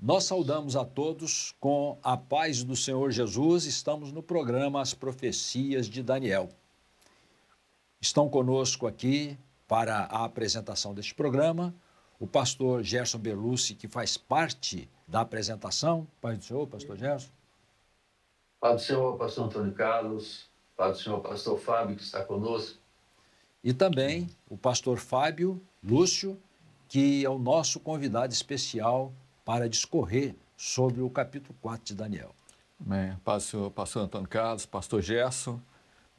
Nós saudamos a todos com a paz do Senhor Jesus. Estamos no programa As Profecias de Daniel. Estão conosco aqui para a apresentação deste programa o pastor Gerson Berlucci, que faz parte da apresentação. Paz do Senhor, pastor Gerson. Paz do Senhor, pastor Antônio Carlos. Paz do Senhor, pastor Fábio, que está conosco. E também o pastor Fábio Lúcio, que é o nosso convidado especial para discorrer sobre o capítulo 4 de Daniel. Amém. Paz do Senhor, pastor Antônio Carlos, pastor Gerson,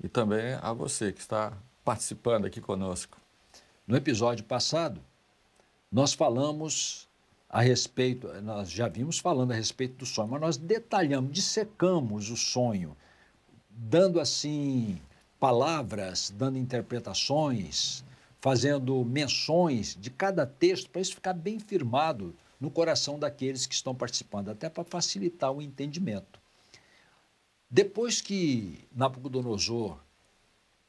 e também a você que está participando aqui conosco. No episódio passado, nós falamos a respeito, nós já vimos falando a respeito do sonho, mas nós detalhamos, dissecamos o sonho, dando assim palavras, dando interpretações, fazendo menções de cada texto, para isso ficar bem firmado no coração daqueles que estão participando, até para facilitar o entendimento. Depois que Nabucodonosor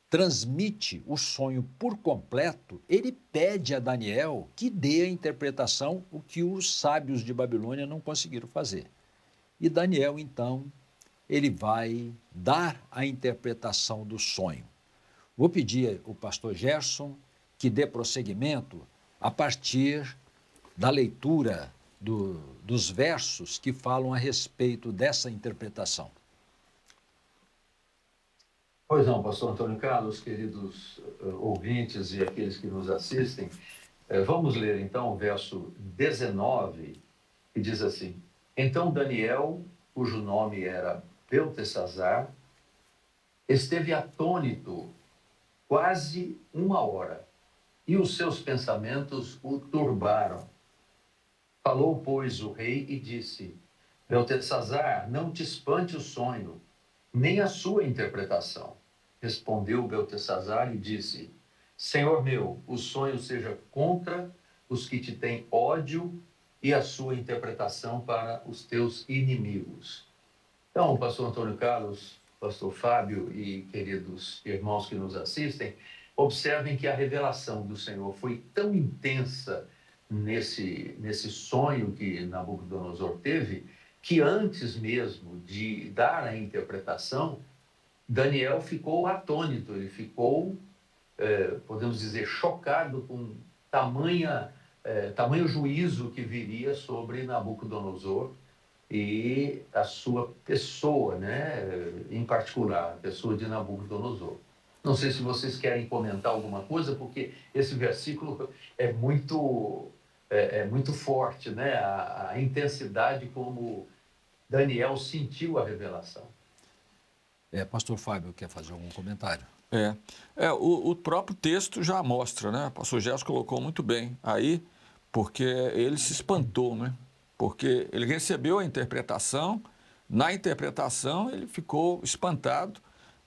transmite o sonho por completo, ele pede a Daniel que dê a interpretação, o que os sábios de Babilônia não conseguiram fazer. E Daniel, então, ele vai dar a interpretação do sonho. Vou pedir ao pastor Gerson que dê prosseguimento a partir da leitura dos versos que falam a respeito dessa interpretação. Pois não, pastor Antônio Carlos, queridos ouvintes e aqueles que nos assistem, vamos ler então o verso 19, que diz assim: Então Daniel, cujo nome era Beltesazar, esteve atônito quase 1 hora, e os seus pensamentos o turbaram. Falou, pois, o rei e disse: Beltesazar, não te espante o sonho, nem a sua interpretação. Respondeu Beltesazar e disse: Senhor meu, o sonho seja contra os que te têm ódio e a sua interpretação para os teus inimigos. Então, pastor Antônio Carlos, pastor Fábio e queridos irmãos que nos assistem, observem que a revelação do Senhor foi tão intensa nesse sonho que Nabucodonosor teve, que antes mesmo de dar a interpretação, Daniel ficou atônito, ele ficou, podemos dizer, chocado com tamanho juízo que viria sobre Nabucodonosor e a sua pessoa, né, em particular, a pessoa de Nabucodonosor. Não sei se vocês querem comentar alguma coisa, porque esse versículo é muito forte, né, a intensidade como Daniel sentiu a revelação. Pastor Fábio, quer fazer algum comentário? O próprio texto já mostra, né? O pastor Gerson colocou muito bem aí, porque ele se espantou, né? Porque ele recebeu a interpretação, na interpretação ele ficou espantado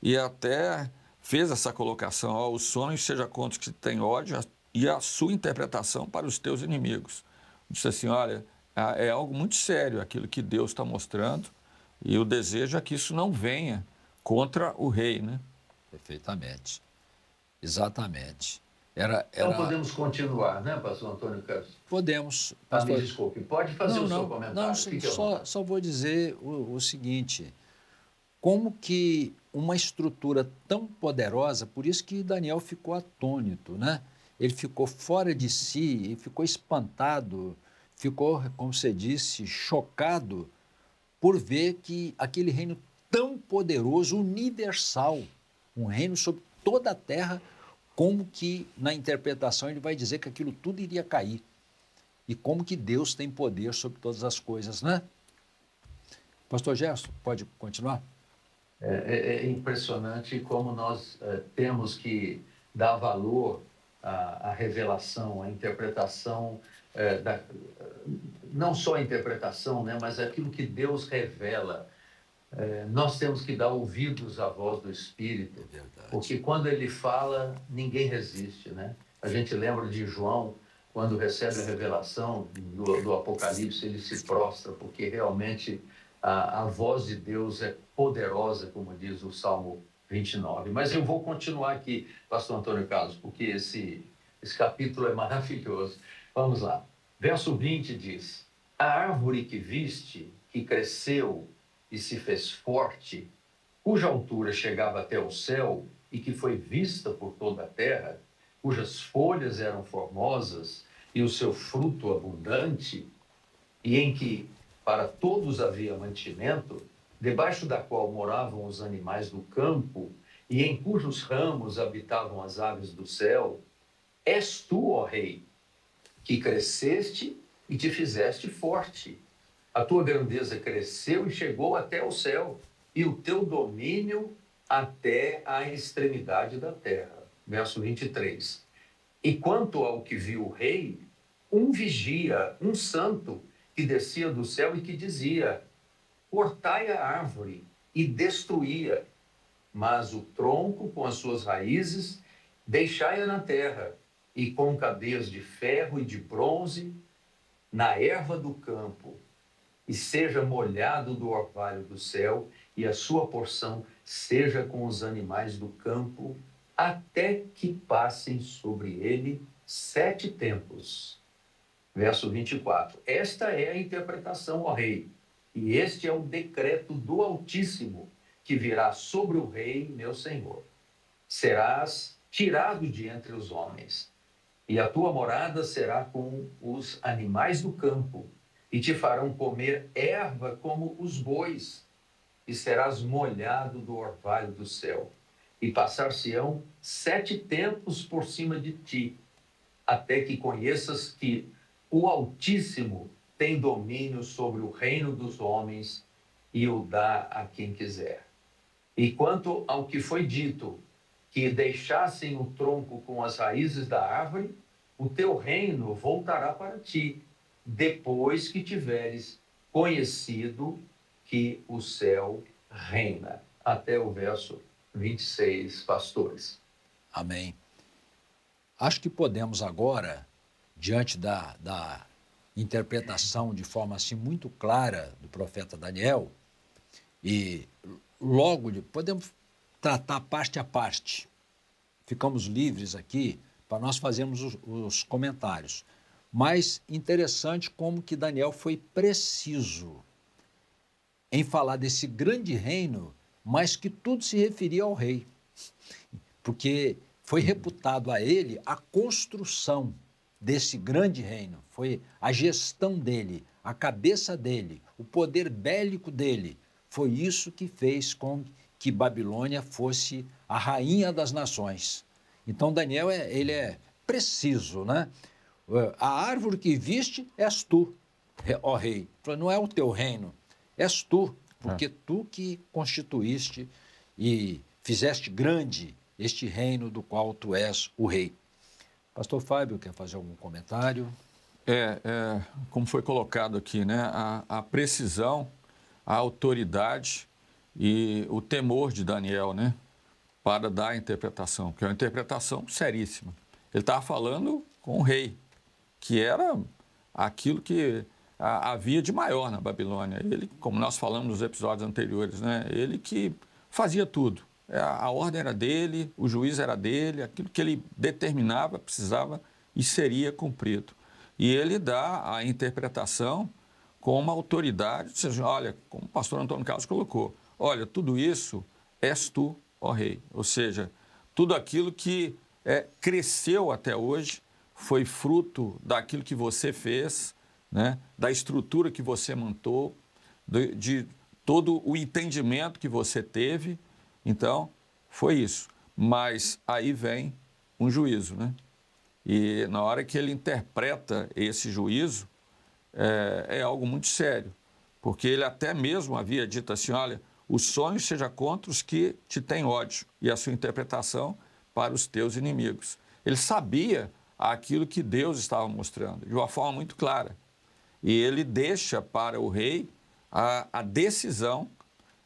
e até fez essa colocação: ó, o sonho seja contra os que têm ódio e a sua interpretação para os teus inimigos. Disse assim: olha, é algo muito sério aquilo que Deus está mostrando, e o desejo é que isso não venha contra o rei, né? Perfeitamente. Exatamente. Então podemos continuar, né, pastor Antônio Carlos? Podemos. Pastor... Me desculpe, pode fazer o seu comentário. Só vou dizer o seguinte: como que uma estrutura tão poderosa, por isso que Daniel ficou atônito, né? Ele ficou fora de si, ele ficou espantado, ficou, como você disse, chocado por ver que aquele reino tão poderoso, universal, um reino sobre toda a terra, como que na interpretação ele vai dizer que aquilo tudo iria cair. E como que Deus tem poder sobre todas as coisas, né? Pastor Gerson, pode continuar? É impressionante como nós temos que dar valor à revelação, à interpretação, não só a interpretação, né, mas aquilo que Deus revela. Nós temos que dar ouvidos à voz do Espírito, porque quando ele fala, ninguém resiste, né? A gente lembra de João, quando recebe a revelação do Apocalipse, ele se prostra, porque realmente a voz de Deus é poderosa, como diz o Salmo 29. Mas eu vou continuar aqui, pastor Antônio Carlos, porque esse capítulo é maravilhoso. Vamos lá. Verso 20 diz: A árvore que viste, que cresceu e se fez forte, cuja altura chegava até o céu e que foi vista por toda a terra, cujas folhas eram formosas e o seu fruto abundante, e em que para todos havia mantimento, debaixo da qual moravam os animais do campo, e em cujos ramos habitavam as aves do céu, és tu, ó Rei, que cresceste e te fizeste forte. A tua grandeza cresceu e chegou até o céu, e o teu domínio até a extremidade da terra. Verso 23. E quanto ao que viu o rei, um vigia, um santo, que descia do céu e que dizia: cortai a árvore e destruí-a, mas o tronco com as suas raízes deixai-a na terra, e com cadeias de ferro e de bronze na erva do campo, e seja molhado do orvalho do céu, e a sua porção seja com os animais do campo, até que passem sobre ele 7 tempos. Verso 24. Esta é a interpretação, ó rei, e este é o decreto do Altíssimo, que virá sobre o rei, meu senhor. Serás tirado de entre os homens, e a tua morada será com os animais do campo, e te farão comer erva como os bois, e serás molhado do orvalho do céu, e passar-se-ão 7 tempos por cima de ti, até que conheças que o Altíssimo tem domínio sobre o reino dos homens e o dá a quem quiser. E quanto ao que foi dito, que deixassem o tronco com as raízes da árvore, o teu reino voltará para ti, depois que tiveres conhecido que o céu reina. Até o verso 26, pastores. Amém. Acho que podemos agora, diante da interpretação de forma assim muito clara do profeta Daniel, e podemos tratar parte a parte. Ficamos livres aqui para nós fazermos os comentários. Mas interessante como que Daniel foi preciso em falar desse grande reino, mas que tudo se referia ao rei. Porque foi reputado a ele a construção desse grande reino, foi a gestão dele, a cabeça dele, o poder bélico dele. Foi isso que fez com que Babilônia fosse a rainha das nações. Então Daniel ele é preciso, né? A árvore que viste és tu, ó rei. Não é o teu reino, és tu, porque tu que constituíste e fizeste grande este reino do qual tu és o rei. Pastor Fábio, quer fazer algum comentário? Como foi colocado aqui, né? A precisão, a autoridade e o temor de Daniel, né? Para dar a interpretação, que é uma interpretação seríssima. Ele estava falando com o rei, que era aquilo que havia de maior na Babilônia. Ele, como nós falamos nos episódios anteriores, né? Ele que fazia tudo. A ordem era dele, o juiz era dele, aquilo que ele determinava precisava e seria cumprido. E ele dá a interpretação com uma autoridade, ou seja, olha, como o pastor Antônio Carlos colocou, olha, tudo isso és tu, ó rei. Ou seja, tudo aquilo que cresceu até hoje foi fruto daquilo que você fez, né? Da estrutura que você montou, de todo o entendimento que você teve. Então, foi isso. Mas aí vem um juízo, né? E na hora que ele interpreta esse juízo, é algo muito sério. Porque ele até mesmo havia dito assim, olha, o sonho seja contra os que te têm ódio e a sua interpretação para os teus inimigos. Ele sabia aquilo que Deus estava mostrando, de uma forma muito clara. E ele deixa para o rei a decisão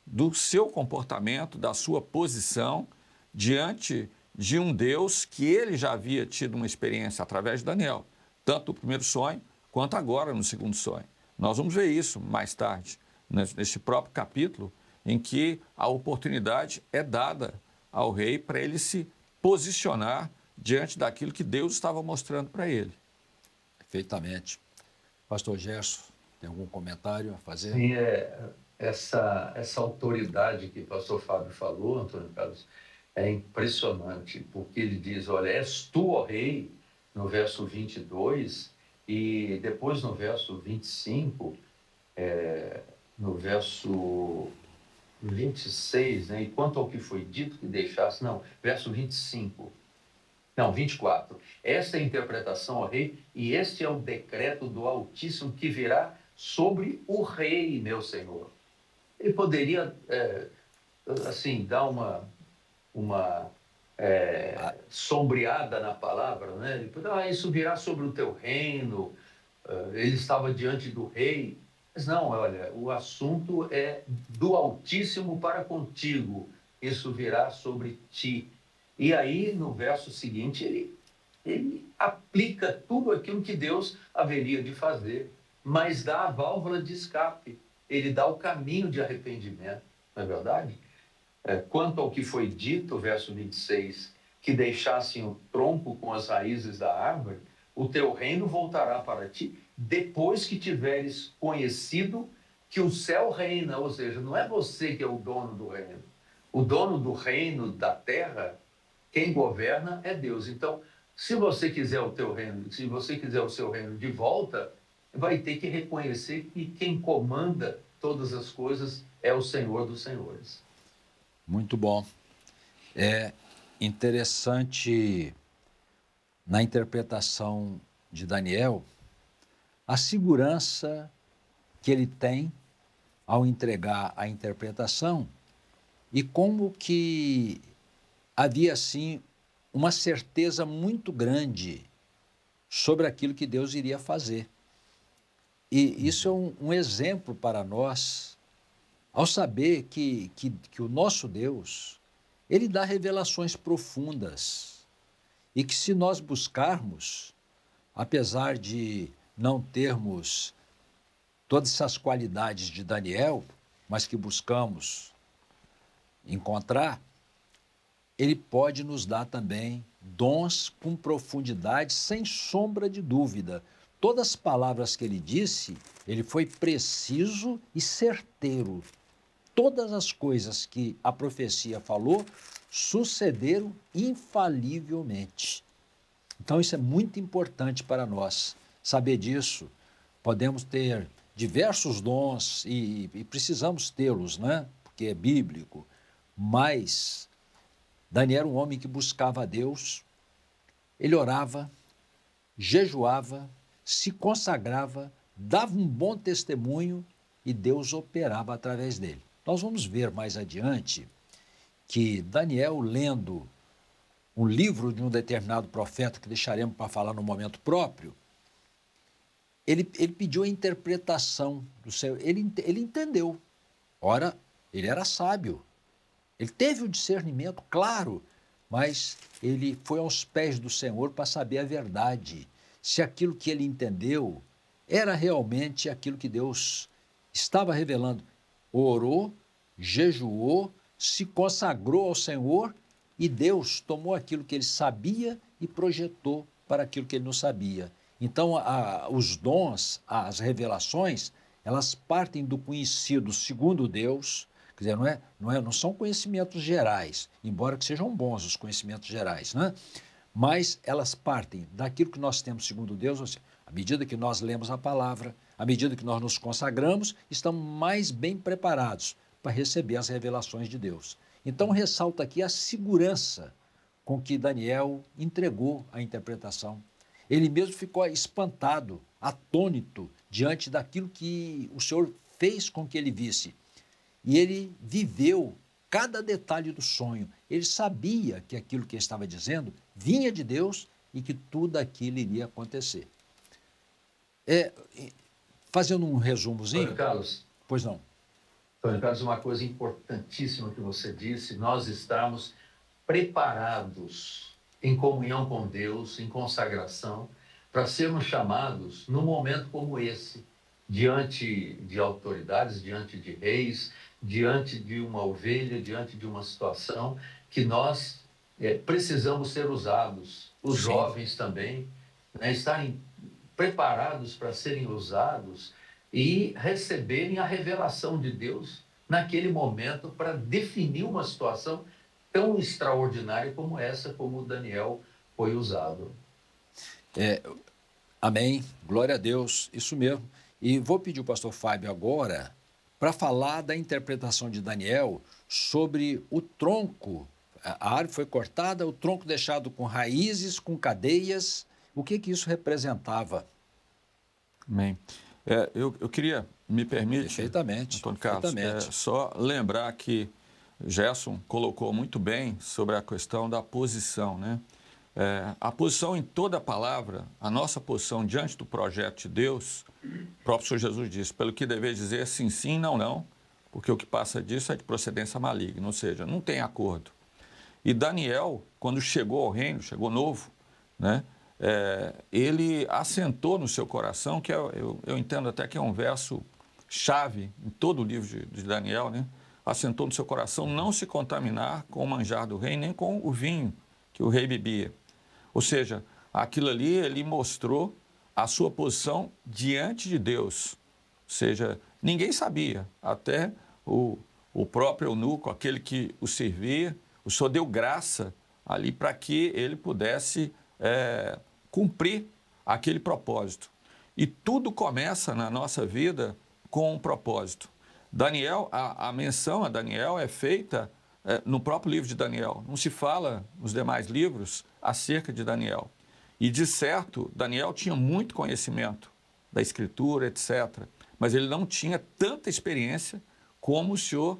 do seu comportamento, da sua posição diante de um Deus que ele já havia tido uma experiência através de Daniel, tanto no primeiro sonho quanto agora no segundo sonho. Nós vamos ver isso mais tarde, nesse próprio capítulo, em que a oportunidade é dada ao rei para ele se posicionar diante daquilo que Deus estava mostrando para ele. Perfeitamente. Pastor Gerson, Tem algum comentário a fazer? Sim, essa autoridade que o pastor Fábio falou, Antônio Carlos, é impressionante, porque ele diz, olha, és tu, ó rei, no verso 22, e depois no verso 25, no verso 26, né? E quanto ao que foi dito que deixasse, não, verso 25, não, 24. Esta é a interpretação, ó rei, e este é o decreto do Altíssimo que virá sobre o rei, meu senhor. Ele poderia, assim, dar uma sombreada na palavra, né? Ele poderia, isso virá sobre o teu reino, ele estava diante do rei. Mas não, olha, o assunto é do Altíssimo para contigo, isso virá sobre ti. E aí, no verso seguinte, ele aplica tudo aquilo que Deus haveria de fazer, mas dá a válvula de escape, ele dá o caminho de arrependimento, não é verdade? Quanto ao que foi dito, verso 26, que deixassem o tronco com as raízes da árvore, o teu reino voltará para ti, depois que tiveres conhecido que o céu reina, ou seja, não é você que é o dono do reino. O dono do reino da terra, quem governa é Deus. Então, se você quiser o teu reino, se você quiser o seu reino de volta, vai ter que reconhecer que quem comanda todas as coisas é o Senhor dos Senhores. Muito bom. É interessante na interpretação de Daniel a segurança que ele tem ao entregar a interpretação e como que havia, assim, uma certeza muito grande sobre aquilo que Deus iria fazer. E isso é um exemplo para nós, ao saber que o nosso Deus, ele dá revelações profundas e que se nós buscarmos, apesar de não termos todas essas qualidades de Daniel, mas que buscamos encontrar, ele pode nos dar também dons com profundidade, sem sombra de dúvida. Todas as palavras que ele disse, ele foi preciso e certeiro. Todas as coisas que a profecia falou sucederam infalivelmente. Então, isso é muito importante para nós, saber disso. Podemos ter diversos dons e precisamos tê-los, né? Porque é bíblico, mas Daniel era um homem que buscava a Deus, ele orava, jejuava, se consagrava, dava um bom testemunho e Deus operava através dele. Nós vamos ver mais adiante que Daniel, lendo um livro de um determinado profeta, que deixaremos para falar no momento próprio, ele pediu a interpretação do Senhor, ele entendeu. Ora, ele era sábio, ele teve o discernimento, claro, mas ele foi aos pés do Senhor para saber a verdade, se aquilo que ele entendeu era realmente aquilo que Deus estava revelando. Orou, jejuou, se consagrou ao Senhor e Deus tomou aquilo que ele sabia e projetou para aquilo que ele não sabia. Então, os dons, as revelações, elas partem do conhecido segundo Deus. Quer dizer, não são conhecimentos gerais, embora que sejam bons os conhecimentos gerais, né? Mas elas partem daquilo que nós temos segundo Deus, ou seja, à medida que nós lemos a palavra, à medida que nós nos consagramos, estamos mais bem preparados para receber as revelações de Deus. Então, ressalta aqui a segurança com que Daniel entregou a interpretação. Ele mesmo ficou espantado, atônito, diante daquilo que o Senhor fez com que ele visse. E ele viveu cada detalhe do sonho. Ele sabia que aquilo que ele estava dizendo vinha de Deus e que tudo aquilo iria acontecer. Fazendo um resumozinho... Antônio Carlos. Pois não. Antônio Carlos, uma coisa importantíssima que você disse, nós estamos preparados em comunhão com Deus, em consagração, para sermos chamados num momento como esse, diante de autoridades, diante de reis, diante de uma ovelha, diante de uma situação que nós precisamos ser usados. Os jovens também, né, estarem preparados para serem usados e receberem a revelação de Deus naquele momento para definir uma situação tão extraordinária como essa, como Daniel foi usado. Amém, glória a Deus, isso mesmo. E vou pedir o pastor Fábio agora para falar da interpretação de Daniel sobre o tronco. A árvore foi cortada, o tronco deixado com raízes, com cadeias. O que isso representava? Amém. Eu queria, me permite, Perfeitamente, Antônio Carlos, perfeitamente. só lembrar que Gerson colocou muito bem sobre a questão da posição, né? A posição em toda a palavra, a nossa posição diante do projeto de Deus, o próprio Senhor Jesus disse, pelo que deveis dizer sim, sim, não, não, porque o que passa disso é de procedência maligna, ou seja, não tem acordo. E Daniel, quando chegou ao reino, chegou novo, né? Ele assentou no seu coração, que eu entendo até que é um verso chave em todo o livro de Daniel, né? Assentou no seu coração não se contaminar com o manjar do rei, nem com o vinho que o rei bebia. Ou seja, aquilo ali ele mostrou a sua posição diante de Deus. Ou seja, ninguém sabia, até o próprio eunuco, aquele que o servia, o Senhor deu graça ali para que ele pudesse cumprir aquele propósito. E tudo começa na nossa vida com um propósito. Daniel, a menção a Daniel é feita no próprio livro de Daniel. Não se fala nos demais livros acerca de Daniel. E, de certo, Daniel tinha muito conhecimento da Escritura, etc. Mas ele não tinha tanta experiência como o Senhor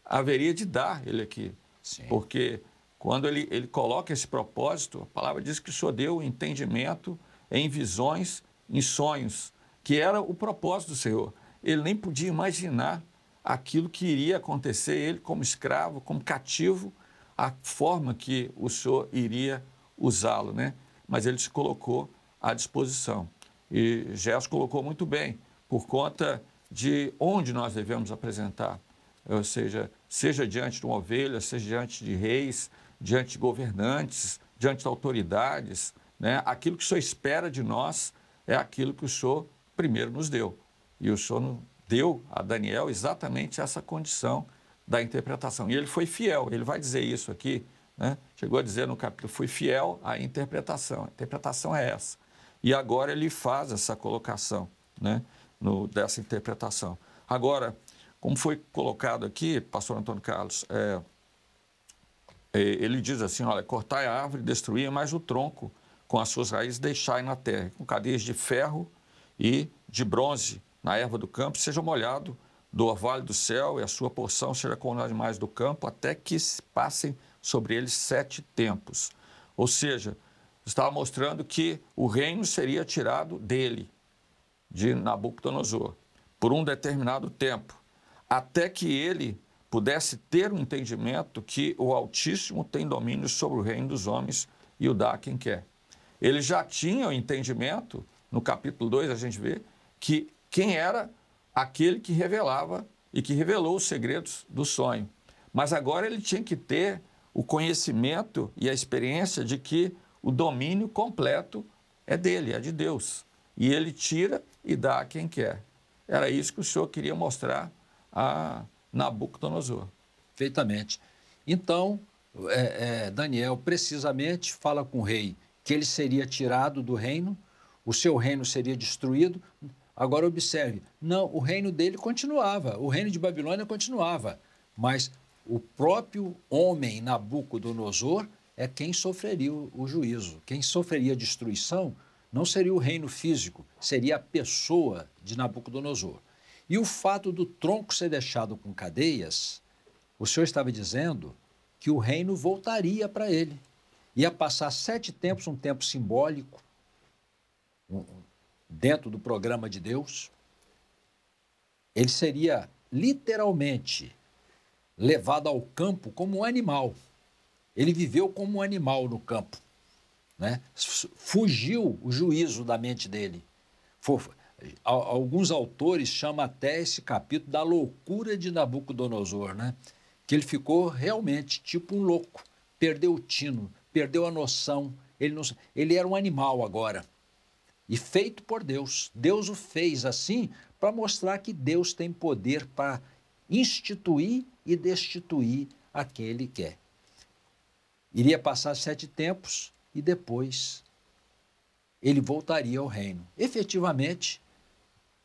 haveria de dar ele aqui. Sim. Porque quando ele coloca esse propósito, a palavra diz que o Senhor deu entendimento em visões, em sonhos, que era o propósito do Senhor. Ele nem podia imaginar aquilo que iria acontecer, ele como escravo, como cativo, a forma que o Senhor iria usá-lo, né? Mas ele se colocou à disposição. E Gerson colocou muito bem, por conta de onde nós devemos apresentar. Ou seja diante de uma ovelha, seja diante de reis, diante de governantes, diante de autoridades, né? Aquilo que o Senhor espera de nós é aquilo que o Senhor primeiro nos deu. E o Senhor deu a Daniel exatamente essa condição da interpretação. E ele foi fiel, ele vai dizer isso aqui, né? Chegou a dizer no capítulo, fui fiel à interpretação. A interpretação é essa. E agora ele faz essa colocação, né? Dessa interpretação. Agora, como foi colocado aqui, pastor Antônio Carlos, ele diz assim, olha, cortai a árvore, destruí, mas o tronco, com as suas raízes, deixai na terra, com cadeias de ferro e de bronze na erva do campo, seja molhado do orvalho do céu, e a sua porção seja com os animais do campo, até que se passem sobre eles 7 tempos. Ou seja, estava mostrando que o reino seria tirado dele, de Nabucodonosor, por um determinado tempo, até que ele pudesse ter um entendimento que o Altíssimo tem domínio sobre o reino dos homens e o dá a quem quer. Ele já tinha o entendimento, no capítulo 2 a gente vê, que quem era aquele que revelava e que revelou os segredos do sonho. Mas agora ele tinha que ter o conhecimento e a experiência de que o domínio completo é dele, é de Deus. E ele tira e dá a quem quer. Era isso que o Senhor queria mostrar a Nabucodonosor. Perfeitamente. Então, Daniel precisamente fala com o rei que ele seria tirado do reino, o seu reino seria destruído. Agora observe, não, o reino dele continuava, o reino de Babilônia continuava, mas o próprio homem Nabucodonosor é quem sofreria o juízo, quem sofreria a destruição não seria o reino físico, seria a pessoa de Nabucodonosor. E o fato do tronco ser deixado com cadeias, o Senhor estava dizendo que o reino voltaria para ele. Ia passar 7 tempos, um tempo simbólico, dentro do programa de Deus. Ele seria literalmente levado ao campo como um animal. Ele viveu como um animal no campo, né? Fugiu o juízo da mente dele. Alguns autores chamam até esse capítulo da loucura de Nabucodonosor, né? Que ele ficou realmente tipo um louco, perdeu o tino, perdeu a noção, ele era um animal agora, e feito por Deus. Deus o fez assim para mostrar que Deus tem poder para instituir e destituir a quem Ele quer. Iria passar 7 tempos e depois ele voltaria ao reino. Efetivamente,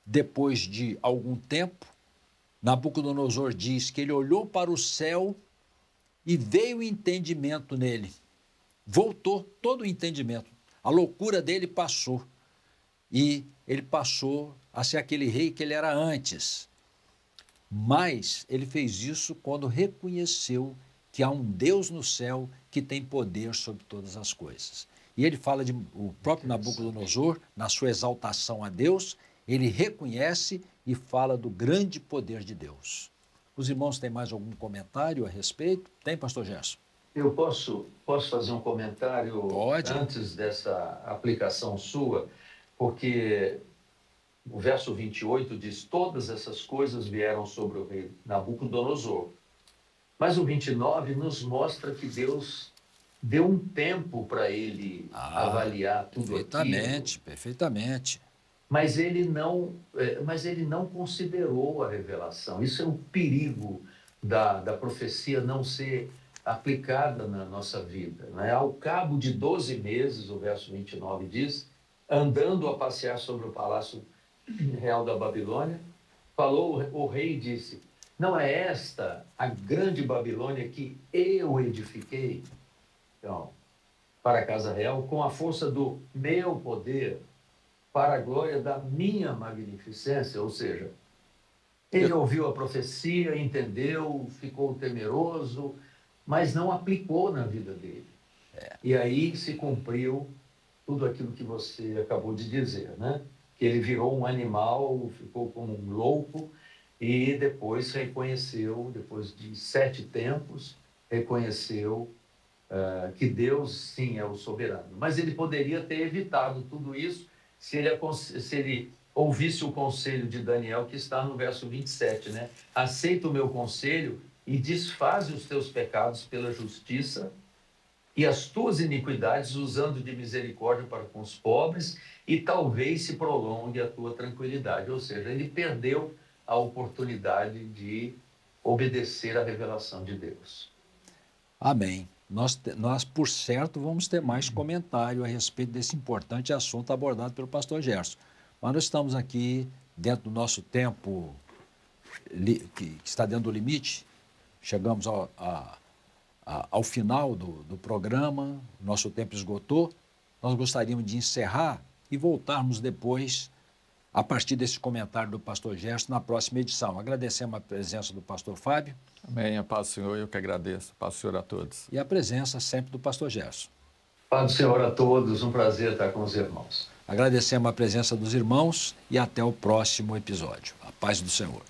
depois de algum tempo, Nabucodonosor diz que ele olhou para o céu e veio o entendimento nele. Voltou todo o entendimento. A loucura dele passou. E ele passou a ser aquele rei que ele era antes. Mas ele fez isso quando reconheceu que há um Deus no céu que tem poder sobre todas as coisas. E ele fala de o próprio Nabucodonosor, na sua exaltação a Deus, ele reconhece e fala do grande poder de Deus. Os irmãos têm mais algum comentário a respeito? Tem, pastor Gerson? Eu posso fazer um comentário Pode. Antes dessa aplicação sua, porque o verso 28 diz: todas essas coisas vieram sobre o rei Nabucodonosor. Mas o 29 nos mostra que Deus deu um tempo para ele avaliar tudo aquilo. Perfeitamente. Mas ele não considerou a revelação. Isso é o perigo da profecia não ser aplicada na nossa vida. Né? Ao cabo de 12 meses, o verso 29 diz, andando a passear sobre o palácio real da Babilônia, falou o rei e disse: não é esta a grande Babilônia que eu edifiquei? Então, para a casa real, com a força do meu poder, para a glória da minha magnificência. Ou seja, ele ouviu a profecia, entendeu, ficou temeroso, mas não aplicou na vida dele. E aí se cumpriu tudo aquilo que você acabou de dizer, né? Que ele virou um animal, ficou como um louco, e depois reconheceu, depois de 7 tempos, reconheceu que Deus, sim, é o soberano. Mas ele poderia ter evitado tudo isso se ele ouvisse o conselho de Daniel, que está no verso 27, né? Aceita o meu conselho e desfaze os teus pecados pela justiça e as tuas iniquidades usando de misericórdia para com os pobres, e talvez se prolongue a tua tranquilidade. Ou seja, ele perdeu a oportunidade de obedecer à revelação de Deus. Amém. Nós, por certo, vamos ter mais comentário a respeito desse importante assunto abordado pelo pastor Gerson. Mas nós estamos aqui dentro do nosso tempo, que está dentro do limite. Chegamos ao final do programa, nosso tempo esgotou. Nós gostaríamos de encerrar e voltarmos depois, a partir desse comentário do pastor Gerson, na próxima edição. Agradecemos a presença do pastor Fábio. Amém, a paz do Senhor, eu que agradeço. Paz do Senhor a todos. E a presença sempre do pastor Gerson. Paz do Senhor a todos, um prazer estar com os irmãos. Agradecemos a presença dos irmãos e até o próximo episódio. A paz do Senhor.